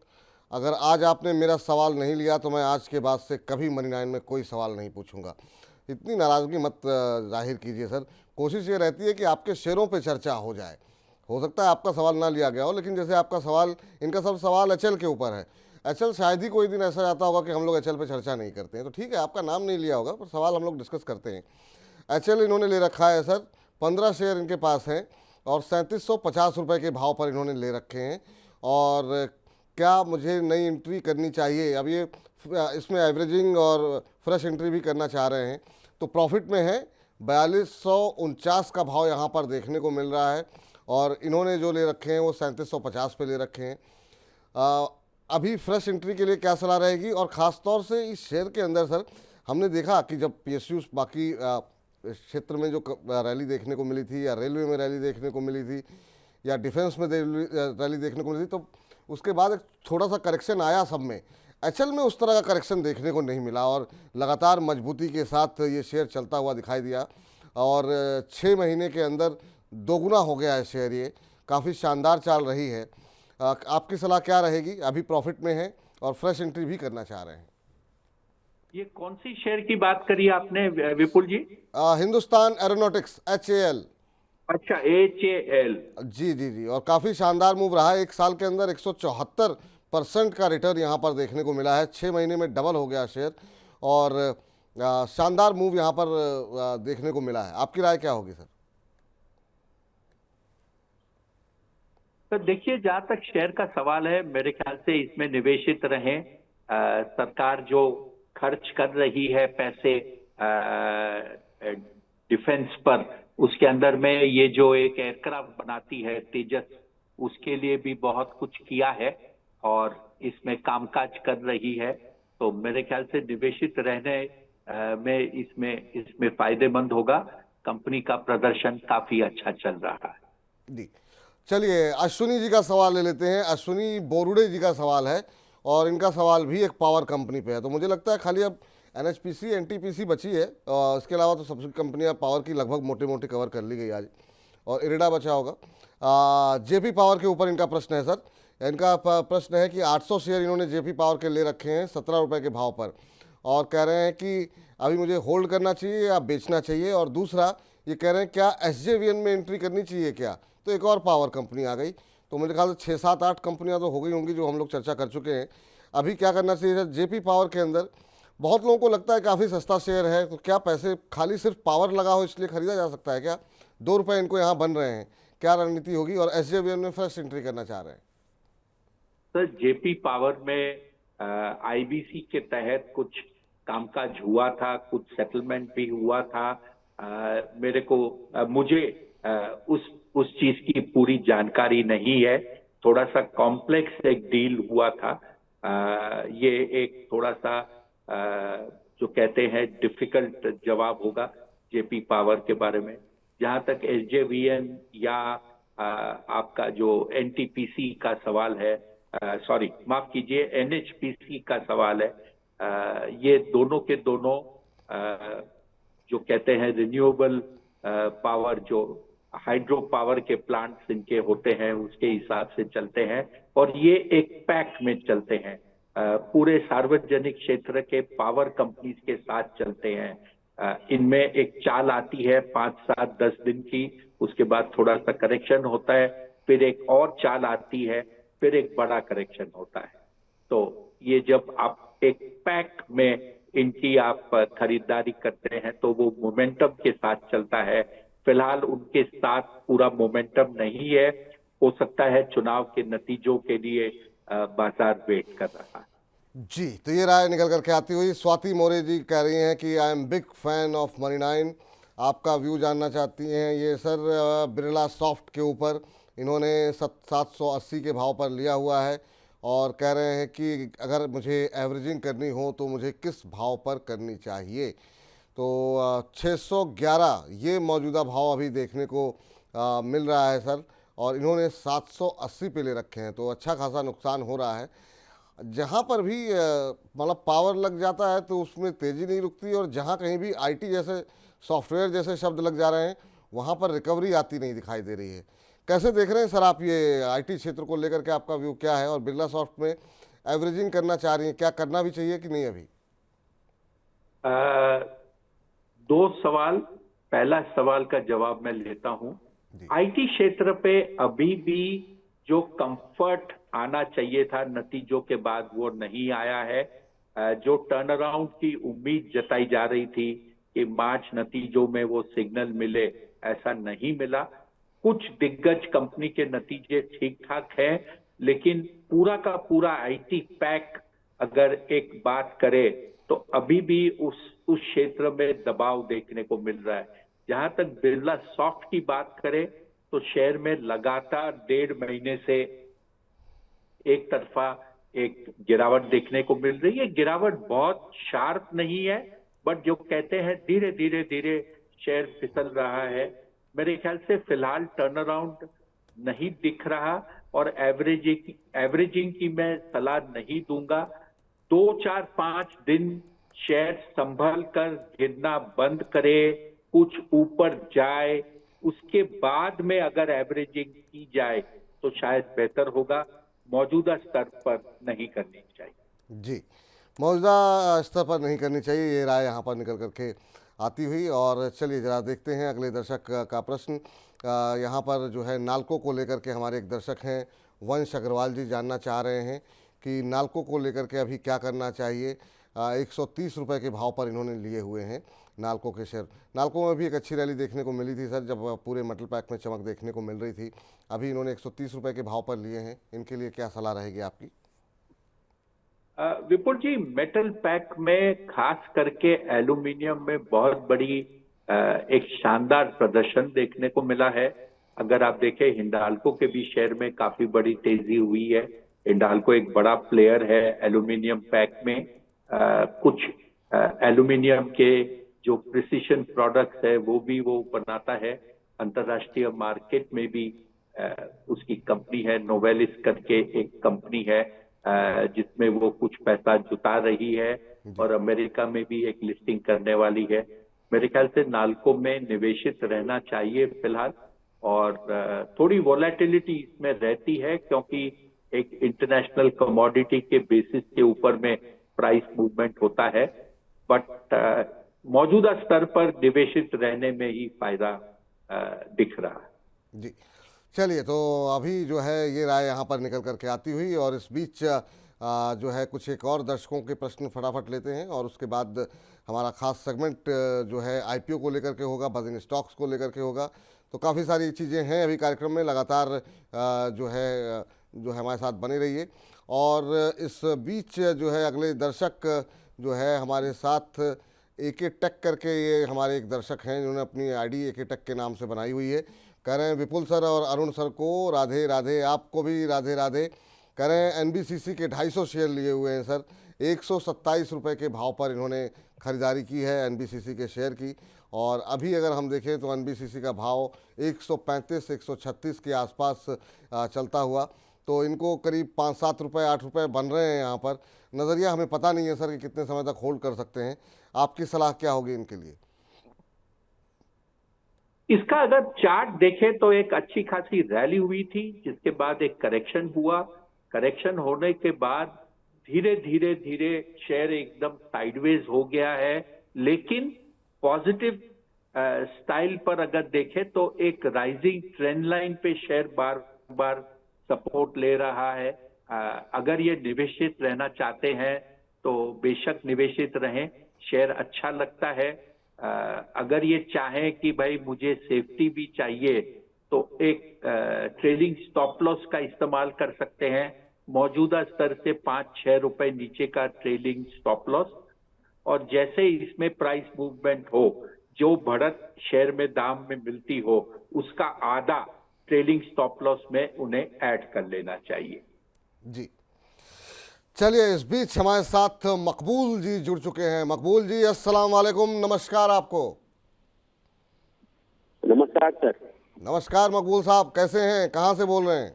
अगर आज आपने मेरा सवाल नहीं लिया तो मैं आज के बाद से कभी मनी 9 में कोई सवाल नहीं पूछूंगा। इतनी नाराज़गी मत जाहिर कीजिए सर। कोशिश ये रहती है कि आपके शेयरों पे चर्चा हो जाए। हो सकता है आपका सवाल ना लिया गया हो, लेकिन जैसे आपका सवाल, इनका सब सवाल एचएल के ऊपर है। एचएल शायद ही कोई दिन ऐसा जाता होगा कि हम लोग एचएल पे चर्चा नहीं करते हैं, तो ठीक है आपका नाम नहीं लिया होगा पर सवाल हम लोग डिस्कस करते हैं। एचएल इन्होंने ले रखा है सर, 15 शेयर इनके पास हैं और 3750 रुपये के भाव पर इन्होंने ले रखे हैं। और क्या मुझे नई एंट्री करनी चाहिए? अब ये इसमें एवरेजिंग और फ्रेश एंट्री भी करना चाह रहे हैं, तो प्रॉफिट में है। 4249 का भाव यहाँ पर देखने को मिल रहा है, और इन्होंने जो ले रखे हैं वो 3750 पे ले रखे हैं। अभी फ्रेश एंट्री के लिए क्या सलाह रहेगी? और ख़ास तौर से इस शेयर के अंदर सर हमने देखा कि जब पीएसयू बाकी इस क्षेत्र में जो रैली देखने को मिली थी, या रेलवे में रैली देखने को मिली थी, या डिफेंस में रैली देखने को मिली थी, तो उसके बाद एक थोड़ा सा करेक्शन आया सब में। एचएल में उस तरह का करेक्शन देखने को नहीं मिला और लगातार मजबूती के साथ ये शेयर चलता हुआ दिखाई दिया और 6 महीने के अंदर दोगुना हो गया है शेयर। ये काफ़ी शानदार चाल रही है। आपकी सलाह क्या रहेगी? अभी प्रॉफिट में है और फ्रेश एंट्री भी करना चाह रहे हैं। ये कौन सी शेयर की बात करी आपने विपुल जी? Hindustan aeronautics, HAL। अच्छा, HAL। जी जी जी, और काफ़ी शानदार मूव रहा है। एक साल के अंदर 174% का रिटर्न यहाँ पर देखने को मिला है। 6 महीने में डबल हो गया शेयर और शानदार मूव यहाँ पर देखने को मिला है। आपकी राय क्या होगी सर? तो देखिए, जहां तक शेयर का सवाल है, मेरे ख्याल से इसमें निवेशित रहें। सरकार जो खर्च कर रही है पैसे डिफेंस पर, उसके अंदर में ये जो एक एयरक्राफ्ट बनाती है तेजस, उसके लिए भी बहुत कुछ किया है और इसमें कामकाज कर रही है। तो मेरे ख्याल से निवेशित रहने में इसमें फायदेमंद होगा। कंपनी का प्रदर्शन काफी अच्छा चल रहा है। जी, चलिए अश्विनी जी का सवाल ले लेते हैं। अश्विनी बोरुडे जी का सवाल है और इनका सवाल भी एक पावर कंपनी पे है। तो मुझे लगता है खाली अब NHPC NTPC बची है, और इसके अलावा तो सबसे कंपनियां पावर की लगभग मोटी मोटी कवर कर ली गई आज, और इरेडा बचा होगा। जेपी पावर के ऊपर इनका प्रश्न है सर। इनका प्रश्न है कि 800 शेयर इन्होंने जेपी पावर के ले रखे हैं 17 रुपये के भाव पर, और कह रहे हैं कि अभी मुझे होल्ड करना चाहिए या बेचना चाहिए। और दूसरा ये कह रहे हैं क्या SJVN में एंट्री करनी चाहिए क्या? तो एक और पावर कंपनी आ गई। तो मेरे ख्याल से 6, 7, 8 कंपनियां तो हो गई होंगी जो हम लोग चर्चा कर चुके हैं। अभी क्या करना चाहिए सर? जेपी पावर के अंदर बहुत लोगों को लगता है काफ़ी सस्ता शेयर है, तो क्या पैसे खाली सिर्फ पावर लगा हो इसलिए खरीदा जा सकता है क्या? 2 रुपये इनको यहाँ बन रहे हैं, क्या रणनीति होगी? और SJVN में फ्रेश एंट्री करना चाह रहे हैं। सर, जेपी पावर में IBC के तहत कुछ कामकाज हुआ था, कुछ सेटलमेंट भी हुआ था। मुझे उस चीज की पूरी जानकारी नहीं है। थोड़ा सा कॉम्प्लेक्स एक डील हुआ था। ये एक थोड़ा सा जो कहते हैं डिफिकल्ट जवाब होगा जेपी पावर के बारे में। जहां तक SJVN या आपका जो NTPC का सवाल है, सॉरी माफ कीजिए, NHPC का सवाल है, ये दोनों के दोनों जो कहते हैं रिन्यूएबल पावर, जो हाइड्रो पावर के प्लांट्स इनके होते हैं उसके हिसाब से चलते हैं और ये एक पैक में चलते हैं। पूरे सार्वजनिक क्षेत्र के पावर कंपनीज के साथ चलते हैं। इनमें एक चाल आती है 5, 7, 10 दिन की, उसके बाद थोड़ा सा करेक्शन होता है, फिर एक और चाल आती है, फिर एक बड़ा करेक्शन होता है। तो ये जब आप एक पैक में इनकी आप खरीदारी करते हैं तो वो मोमेंटम के साथ चलता है। फिलहाल उनके साथ पूरा मोमेंटम नहीं है। हो सकता है चुनाव के नतीजों के लिए बाजार वेट कर रहा है। जी, तो ये राय निकल करके आती हुई स्वाति मौर्य जी कह रही हैं कि I am big fan of Money nine. आपका व्यू जानना चाहती हैं ये सर बिरला सॉफ्ट के ऊपर। इन्होंने 780 के भाव पर लिया हुआ है और कह रहे हैं कि अगर मुझे एवरेजिंग करनी हो तो मुझे किस भाव पर करनी चाहिए। तो 611 ये मौजूदा भाव अभी देखने को मिल रहा है सर, और इन्होंने 780 पे ले रखे हैं, तो अच्छा खासा नुकसान हो रहा है। जहाँ पर भी मतलब पावर लग जाता है तो उसमें तेज़ी नहीं रुकती, और जहाँ कहीं भी IT जैसे सॉफ्टवेयर जैसे शब्द लग जा रहे हैं वहाँ पर रिकवरी आती नहीं दिखाई दे रही है। कैसे देख रहे हैं सर आप ये IT क्षेत्र को लेकर के? आपका व्यू क्या है? और बिरला सॉफ्ट में एवरेजिंग करना चाह रही हैं, क्या करना भी चाहिए कि नहीं अभी? 2 सवाल। पहला सवाल का जवाब मैं लेता हूं। IT क्षेत्र पे अभी भी जो कंफर्ट आना चाहिए था नतीजों के बाद वो नहीं आया है। जो टर्न अराउंड की उम्मीद जताई जा रही थी कि मार्च नतीजों में वो सिग्नल मिले, ऐसा नहीं मिला। कुछ दिग्गज कंपनी के नतीजे ठीक ठाक हैं, लेकिन पूरा का पूरा IT पैक अगर एक बात करे तो अभी भी उस क्षेत्र में दबाव देखने को मिल रहा है। जहां तक बिरला सॉफ्ट की बात करें तो शेयर में लगातार 1.5 महीने से एक तरफा एक गिरावट देखने को मिल रही है। गिरावट बहुत शार्प नहीं है, बट जो कहते हैं धीरे धीरे धीरे शेयर फिसल रहा है। मेरे ख्याल से फिलहाल टर्न अराउंड नहीं दिख रहा, और एवरेजिंग की मैं सलाह नहीं दूंगा। 2 4 5 दिन शेयर संभल कर गिरना बंद करे, कुछ ऊपर जाए, उसके बाद में अगर एवरेजिंग की जाए तो शायद बेहतर होगा। मौजूदा स्तर पर नहीं करनी चाहिए। जी, मौजूदा स्तर पर नहीं करनी चाहिए, ये राय यहाँ पर निकल करके आती हुई। और चलिए जरा देखते हैं अगले दर्शक का प्रश्न। यहाँ पर जो है नाल्को को लेकर के हमारे एक दर्शक हैं वंश अग्रवाल जी जानना चाह रहे हैं कि नाल्को को लेकर के अभी क्या करना चाहिए। 130 रुपये के भाव पर इन्होंने लिए हुए हैं नाल्को के शेयर। नाल्को में भी एक अच्छी रैली देखने को मिली थी सर, जब पूरे मेटल पैक में चमक देखने को मिल रही थी। अभी इन्होंने 130 रुपये के भाव पर लिए हैं, इनके लिए क्या सलाह रहेगी आपकी? विपुल जी, मेटल पैक में खास करके एल्यूमिनियम में बहुत बड़ी एक शानदार प्रदर्शन देखने को मिला है। अगर आप देखें हिंडाल्को के भी शेयर में काफी बड़ी तेजी हुई है। हिंडाल्को एक बड़ा प्लेयर है एल्यूमिनियम पैक में। कुछ एल्यूमिनियम के जो प्रिसिशन प्रोडक्ट्स है वो बनाता है। अंतरराष्ट्रीय मार्केट में भी उसकी कंपनी है, नोवेलिस करके एक कंपनी है जिसमें वो कुछ पैसा जुटा रही है, और अमेरिका में भी एक लिस्टिंग करने वाली है। मेरे ख्याल से नाल्को में निवेशित रहना चाहिए फिलहाल, और थोड़ी वोलेटिलिटी इसमें रहती है क्योंकि एक इंटरनेशनल कमोडिटी के बेसिस के ऊपर में प्राइस मूवमेंट होता है, बट मौजूदा स्तर पर निवेशित रहने में ही फायदा दिख रहा है। जी, चलिए तो अभी जो है ये राय यहाँ पर निकल करके आती हुई, और इस बीच जो है कुछ एक और दर्शकों के प्रश्न फटाफट लेते हैं, और उसके बाद हमारा खास सेगमेंट जो है आईपीओ को लेकर के होगा, बजिंग स्टॉक्स को लेकर के होगा। तो काफ़ी सारी चीज़ें हैं अभी कार्यक्रम में, लगातार जो है हमारे साथ बने रहिए। और इस बीच जो है अगले दर्शक जो है हमारे साथ एके टेक करके, ये हमारे एक दर्शक हैं जिन्होंने अपनी आईडी एके टेक के नाम से बनाई हुई है। कह रहे हैं विपुल सर और अरुण सर को राधे राधे, आपको भी राधे राधे। कह रहे हैं एनबीसीसी के 250 शेयर लिए हुए हैं सर, 127 रुपये के भाव पर इन्होंने खरीदारी की है एनबीसीसी के शेयर की। और अभी अगर हम देखें तो एनबीसीसी का भाव 135 136 के आसपास चलता हुआ, तो इनको करीब 5-7 रुपये 8 रुपये बन रहे हैं यहाँ पर। नज़रिया हमें पता नहीं है सर कि कितने समय तक होल्ड कर सकते हैं, आपकी सलाह क्या होगी इनके लिए? इसका अगर चार्ट देखें तो एक अच्छी खासी रैली हुई थी, जिसके बाद एक करेक्शन हुआ। करेक्शन होने के बाद धीरे धीरे धीरे शेयर एकदम साइडवेज हो गया है, लेकिन पॉजिटिव स्टाइल पर अगर देखें तो एक राइजिंग ट्रेंड लाइन पे शेयर बार बार सपोर्ट ले रहा है। अगर ये निवेशित रहना चाहते हैं तो बेशक निवेशित रहें, शेयर अच्छा लगता है। अगर ये चाहें कि भाई मुझे सेफ्टी भी चाहिए तो एक ट्रेलिंग स्टॉप लॉस का इस्तेमाल कर सकते हैं। मौजूदा स्तर से 5-6 रुपए नीचे का ट्रेलिंग स्टॉप लॉस, और जैसे ही इसमें प्राइस मूवमेंट हो, जो बढ़त शेयर में दाम में मिलती हो, उसका आधा ट्रेलिंग स्टॉप लॉस में उन्हें ऐड कर लेना चाहिए। जी, चलिए इस बीच हमारे साथ मकबूल जी जुड़ चुके हैं। मकबूल जी अस्सलाम वालेकुम, नमस्कार आपको। नमस्कार सर। नमस्कार मकबूल साहब, कैसे हैं, कहाँ से बोल रहे हैं?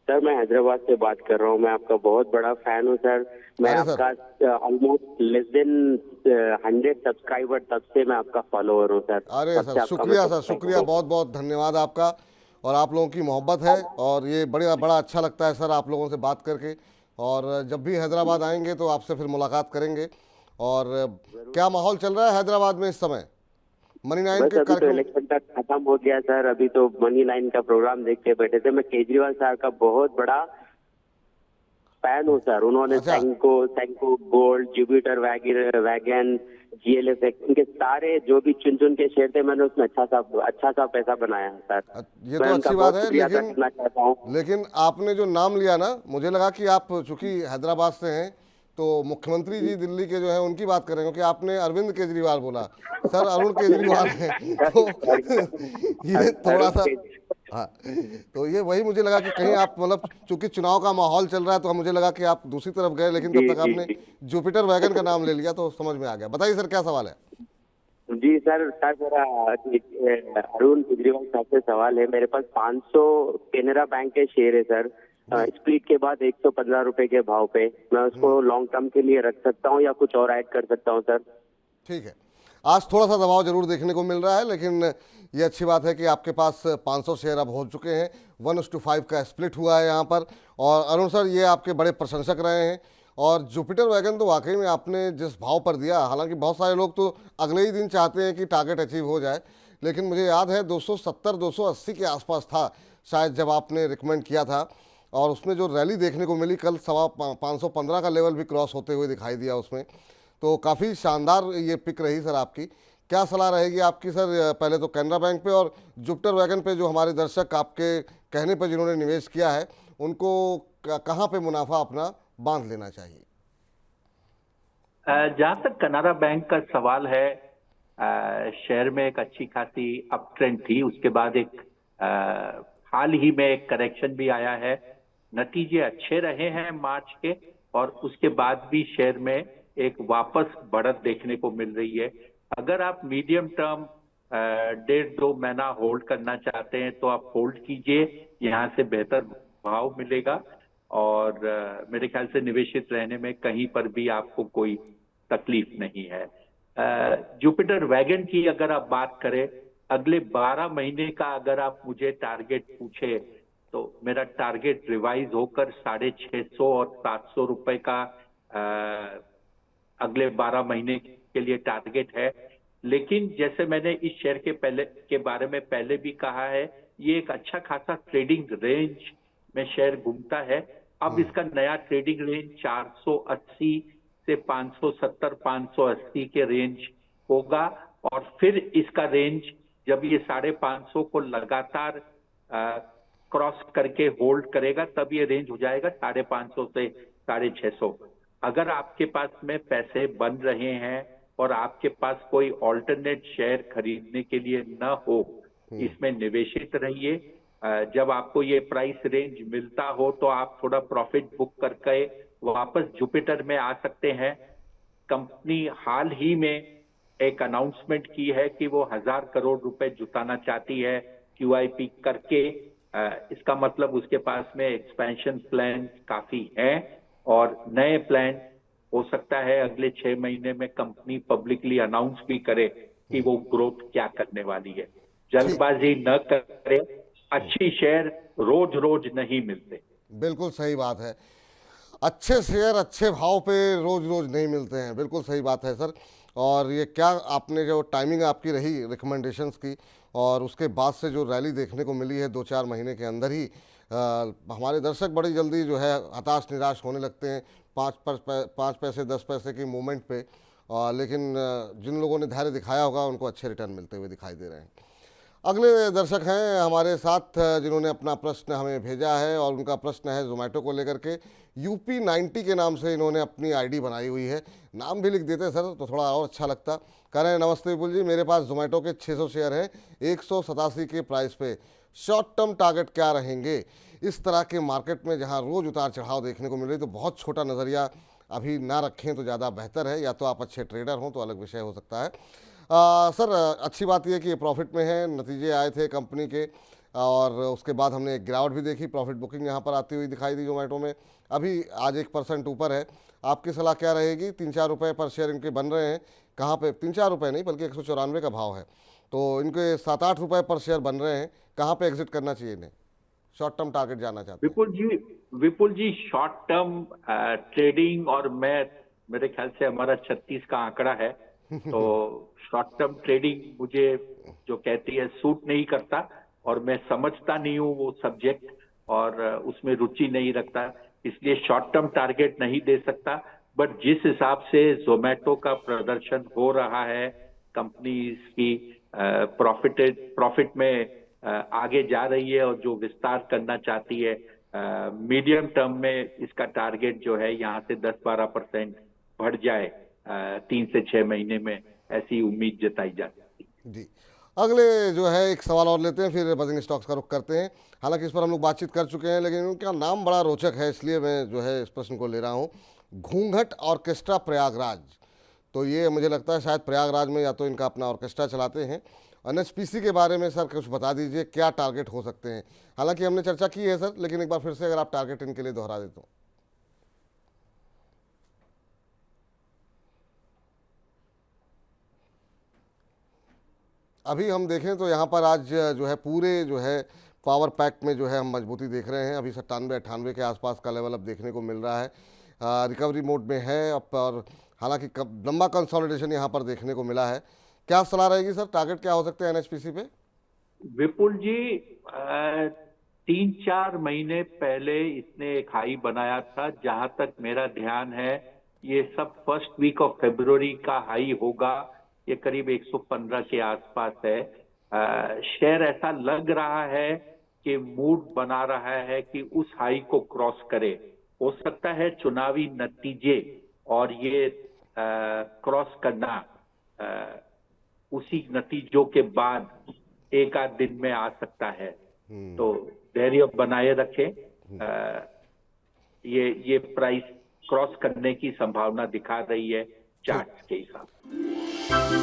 सर मैं हैदराबाद से बात कर रहा हूँ, मैं आपका बहुत बड़ा फैन हूँ सर। मैं आपका ऑलमोस्ट लेस देन 100 सब्सक्राइबर, तब से मैं आपका फॉलोअर हूँ सर। अरे सर शुक्रिया सर, शुक्रिया, बहुत बहुत धन्यवाद आपका। और आप लोगों की मोहब्बत है, और ये बड़ा अच्छा लगता है सर आप लोगों से बात करके। और जब भी हैदराबाद आएंगे तो आपसे फिर मुलाकात करेंगे। और क्या माहौल चल रहा है हैदराबाद में इस समय मनी 9 के कार्यक्रम? कार्यक्रम? इलेक्शन तक खत्म हो गया सर, अभी तो मनी 9 का प्रोग्राम देख के बैठे थे। मैं केजरीवाल साहब का बहुत बड़ा फैन हूँ सर। उन्होंने Senco gold, Jupiter wagon, GLSX, उनके सारे जो भी चुन के शेयर थे, मैंने उसमें अच्छा सा पैसा बनाया है सर। ये तो अच्छी बात है, लेकिन आपने जो नाम लिया ना, मुझे लगा कि आप चूंकि हैदराबाद से हैं तो मुख्यमंत्री जी दिल्ली के जो है उनकी बात करें, क्योंकि आपने अरविंद केजरीवाल बोला, सर अरुण केजरीवाल है तो ये थोड़ा सा हाँ, तो ये वही मुझे लगा कि कहीं आप मतलब चूंकि चुनाव का माहौल चल रहा है तो मुझे लगा कि आप दूसरी तरफ गए, लेकिन जी तब तक जी आपने जी जुपिटर वैगन का नाम ले लिया तो समझ में आ गया। बताइए सर, क्या सवाल है? जी सर। सर मेरा अरुण केजरीवाल साहब से सवाल है। मेरे पास 500 केनरा बैंक के शेयर है सर। स्प्लिट के बाद 115 रुपए के भाव पे मैं उसको लॉन्ग टर्म के लिए रख सकता हूँ या कुछ और ऐड कर सकता हूँ सर? ठीक है, आज थोड़ा सा दबाव जरूर देखने को मिल रहा है, लेकिन ये अच्छी बात है कि आपके पास 500 शेयर अब हो चुके हैं। 1:5 का स्प्लिट हुआ है यहाँ पर। और अरुण सर, ये आपके बड़े प्रशंसक रहे हैं। और जुपिटर वैगन तो वाकई में आपने जिस भाव पर दिया, हालांकि बहुत सारे लोग तो अगले ही दिन चाहते हैं कि टारगेट अचीव हो जाए, लेकिन मुझे याद है 270-280 के आसपास था शायद जब आपने रिकमेंड किया था। और उसमें जो रैली देखने को मिली कल, 515 का लेवल भी क्रॉस होते हुए दिखाई दिया उसमें। तो काफ़ी शानदार ये पिक रही सर आपकी। क्या सलाह रहेगी आपकी सर, पहले तो कैनरा बैंक पे और जुपिटर वैगन पे, जो हमारे दर्शक आपके कहने पर जिन्होंने निवेश किया है उनको कहाँ पे मुनाफा अपना बांध लेना चाहिए? जहां तक कनारा बैंक का सवाल है, शेयर में एक अच्छी खासी अप ट्रेंड थी, उसके बाद एक हाल ही में एक करेक्शन भी आया है। नतीजे अच्छे रहे हैं मार्च के, और उसके बाद भी शेयर में एक वापस बढ़त देखने को मिल रही है। अगर आप मीडियम टर्म 1.5-2 महीना होल्ड करना चाहते हैं तो आप होल्ड कीजिए, यहाँ से बेहतर भाव मिलेगा। और मेरे ख्याल से निवेशित रहने में कहीं पर भी आपको कोई तकलीफ नहीं है। जुपिटर वैगन की अगर आप बात करें, अगले 12 महीने का अगर आप मुझे टारगेट पूछे तो मेरा टारगेट रिवाइज होकर 650 और 700 रुपए का अगले 12 महीने के लिए टारगेट है। लेकिन जैसे मैंने इस शेयर के बारे में पहले भी कहा है, ये एक अच्छा खासा ट्रेडिंग रेंज में शेयर घूमता है। अब इसका नया ट्रेडिंग रेंज 480 से 570-580 के रेंज होगा, और फिर इसका रेंज जब ये 550 को लगातार क्रॉस करके होल्ड करेगा तब ये रेंज हो जाएगा 550 से 650। अगर आपके पास में पैसे बन रहे हैं और आपके पास कोई ऑल्टरनेट शेयर खरीदने के लिए न हो, इसमें निवेशित रहिए। जब आपको ये प्राइस रेंज मिलता हो तो आप थोड़ा प्रॉफिट बुक करके वापस जुपिटर में आ सकते हैं। कंपनी हाल ही में एक अनाउंसमेंट की है कि वो 1000 करोड़ रुपए जुटाना चाहती है QIP करके। इसका मतलब उसके पास में एक्सपेंशन प्लान काफी हैं, और नए प्लान हो सकता है अगले 6 महीने में कंपनी पब्लिकली अनाउंस भी करे कि वो ग्रोथ क्या करने वाली है। जल्दबाजी न करे, अच्छी शेयर रोज रोज नहीं मिलते। बिल्कुल सही बात है, अच्छे शेयर अच्छे भाव पे रोज रोज नहीं मिलते हैं, बिल्कुल सही बात है सर। और ये क्या आपने जो टाइमिंग आपकी रही रिकमेंडेशंस की, और उसके बाद से जो रैली देखने को मिली है 2-4 महीने के अंदर ही, हमारे दर्शक बड़ी जल्दी जो है हताश निराश होने लगते हैं 5 पैसे 10 पैसे की मूवमेंट पे। लेकिन जिन लोगों ने धैर्य दिखाया होगा उनको अच्छे रिटर्न मिलते हुए दिखाई दे रहे हैं। अगले दर्शक हैं हमारे साथ जिन्होंने अपना प्रश्न हमें भेजा है, और उनका प्रश्न है जोमेटो को लेकर के। UP90 के नाम से इन्होंने अपनी ID बनाई हुई है, नाम भी लिख देते सर तो थोड़ा और अच्छा लगता। कह रहे हैं, नमस्ते विपुल जी, मेरे पास जोमेटो के 600 शेयर हैं 187 के प्राइस पे, शॉर्ट टर्म टारगेट क्या रहेंगे? इस तरह के मार्केट में जहाँ रोज़ उतार चढ़ाव देखने को मिल रही, तो बहुत छोटा नज़रिया अभी ना रखें तो ज़्यादा बेहतर है, या तो आप अच्छे ट्रेडर हों तो अलग विषय हो सकता है। सर अच्छी बात यह कि ये प्रॉफिट में है, नतीजे आए थे कंपनी के, और उसके बाद हमने एक गिरावट भी देखी, प्रॉफिट बुकिंग यहाँ पर आती हुई दिखाई दी जोमेटो में। अभी आज 1% ऊपर है, आपकी सलाह क्या रहेगी? 3-4 रुपये पर शेयर इनके बन रहे हैं, कहाँ पे? 3-4 रुपये नहीं बल्कि 194 का भाव है, तो इनके 7-8 रुपये पर शेयर बन रहे हैं, कहाँ पे एग्जिट करना चाहिए इन्हें? शॉर्ट टर्म टारगेट जानना चाहते हैं। विपुल जी शॉर्ट टर्म ट्रेडिंग, और मेरे ख्याल से हमारा 36 का आंकड़ा है, तो शॉर्ट टर्म ट्रेडिंग मुझे जो कहती है सूट नहीं करता, और मैं समझता नहीं हूँ वो सब्जेक्ट, और उसमें रुचि नहीं रखता, इसलिए शॉर्ट टर्म टारगेट नहीं दे सकता। बट जिस हिसाब से जोमेटो का प्रदर्शन हो रहा है, कंपनी की प्रॉफिट में आगे जा रही है और जो विस्तार करना चाहती है, मीडियम टर्म में इसका टारगेट जो है यहाँ से 10-12% बढ़ जाए 3 से 6 महीने में, ऐसी उम्मीद जताई जा सकती है। जी, अगले जो है एक सवाल और लेते हैं, फिर बजिंग स्टॉक्स का रुख करते हैं। हालांकि इस पर हम लोग बातचीत कर चुके हैं, लेकिन उनका नाम बड़ा रोचक है, इसलिए मैं जो है इस प्रश्न को ले रहा हूँ। घूंघट ऑर्केस्ट्रा प्रयागराज, तो ये मुझे लगता है शायद प्रयागराज में या तो इनका अपना ऑर्केस्ट्रा चलाते हैं। एनएचपीसी के बारे में सर कुछ बता दीजिए, क्या टारगेट हो सकते हैं? हालांकि हमने चर्चा की है सर, लेकिन एक बार फिर से अगर आप टारगेट इनके लिए दोहरा देते हो। अभी हम देखें तो यहाँ पर आज जो है पूरे जो है पावर पैक में जो है हम मजबूती देख रहे हैं। अभी 97-98 के आसपास का लेवल अब देखने को मिल रहा है, रिकवरी मोड में है अब, और हालांकि लंबा कंसोलिडेशन यहाँ पर देखने को मिला है। क्या सलाह रहेगी सर, टारगेट क्या हो सकते हैं एनएचपीसी पे? विपुल जी, 3-4 महीने पहले इसने एक हाई बनाया था। जहां तक मेरा ध्यान है ये सब फर्स्ट वीक ऑफ फरवरी का हाई होगा। ये करीब 115 के आसपास है। शेयर ऐसा लग रहा है कि मूड बना रहा है कि उस हाई को क्रॉस करे। हो सकता है चुनावी नतीजे और ये क्रॉस करना उसी नतीजों के बाद एक आध दिन में आ सकता है। तो धैर्य बनाए रखें। ये प्राइस क्रॉस करने की संभावना दिखा रही है चार्ट्स के हिसाब से।